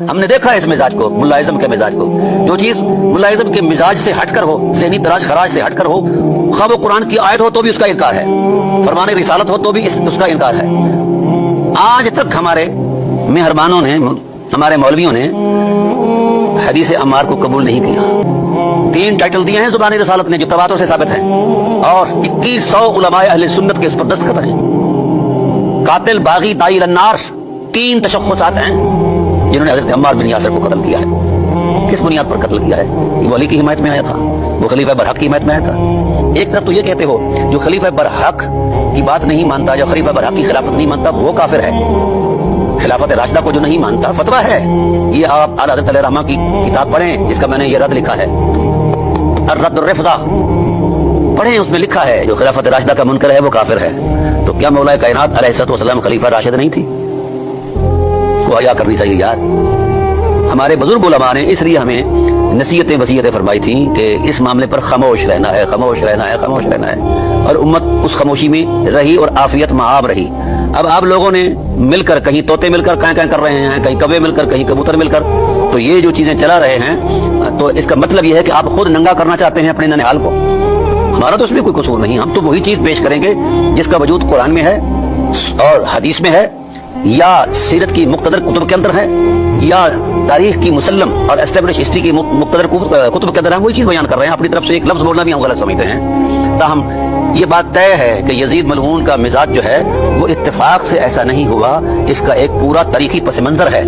ہم نے دیکھا ہے اس مزاج کو، ملا اعظم کے مزاج کو. جو چیز ملا اعظم کے مزاج سے ہٹ کر ہو، ذہنی تراش خراش سے ہٹ کر ہو، خواہ وہ قرآن کی آیت ہو تو بھی اس کا انکار ہے، فرمان رسالت ہو تو بھی اس کا انکار ہے. آج تک ہمارے مہربانوں نے، ہمارے مولویوں نے حدیث عمار کو قبول نہیں کیا. 3 ٹائٹل دیے ہیں زبان رسالت نے جو تواتر سے ثابت ہیں، اور 2100 علماء اہل سنت کے اس پر دستخط ہیں. قاتل، باغی، داعی النار، 3 تشخصات ہیں جنہوں نے حضرت عمار بن یاسر کو قتل کیا ہے. کس بنیاد پر قتل کیا ہے؟ وہ علی کی حمایت میں آیا تھا، وہ خلیفہ برحق کی حمایت میں آیا تھا. ایک طرف تو یہ کہتے ہو جو خلیفہ برحق کی بات نہیں مانتا، جو خلیفہ برحق کی خلافت نہیں مانتا وہ کافر ہے. خلافت راشدہ کو جو نہیں مانتا فتویٰ ہے. یہ آپ اعلیٰ حضرت علیہ رحمہ کی کتاب پڑھیں، جس کا میں نے یہ رد لکھا ہے، الرد الرفضہ پڑھیں. اس میں لکھا ہے جو خلافت راشدہ کا منکر ہے وہ کافر ہے. تو کیا مولا کائنات علیہ السلام خلیفہ راشد نہیں تھی؟ کو حیا کرنی چاہیے یار. ہمارے بزرگ علماء نے اس لیے ہمیں نصیحتیں وصیتیں فرمائی تھیں کہ اس معاملے پر خاموش رہنا ہے، خاموش رہنا ہے، خاموش رہنا ہے. اور امت اس خاموشی میں رہی اور عافیت معاب رہی. اب آپ لوگوں نے مل کر، کہیں طوطے مل کر کہیں کر رہے ہیں، کہیں کوے مل کر، کہیں کبوتر مل کر، تو یہ جو چیزیں چلا رہے ہیں تو اس کا مطلب یہ ہے کہ آپ خود ننگا کرنا چاہتے ہیں اپنے ننھال کو. ہمارا تو اس میں کوئی قصور نہیں. ہم تو وہی چیز پیش کریں گے جس کا وجود قرآن میں ہے اور حدیث میں ہے، یا سیرت کی مقتدر کتب کے اندر ہے، یا تاریخ کی مسلم اور اسٹیبلش ہسٹری کی مقتدر کتب کے اندر. ہم وہی چیز بیان کر رہے ہیں. اپنی طرف سے ایک لفظ بولنا بھی ہم غلط سمجھتے ہیں. تاہم یہ بات طے ہے کہ یزید ملعون کا مزاج جو ہے وہ اتفاق سے ایسا نہیں ہوا، اس کا ایک پورا تاریخی پس منظر ہے.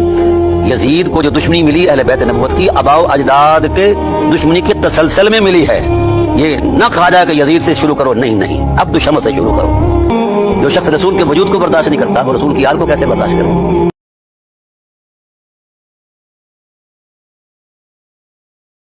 یزید کو جو دشمنی ملی اہل بیت نبوت کی، آباء و اجداد کے دشمنی کے تسلسل میں ملی ہے. یہ نہ کہا جائے کہ یزید سے شروع کرو، نہیں، عبد الشمس سے شروع کرو. جو شخص رسول کے وجود کو برداشت نہیں کرتا وہ رسول کی آل کو کیسے برداشت کرے؟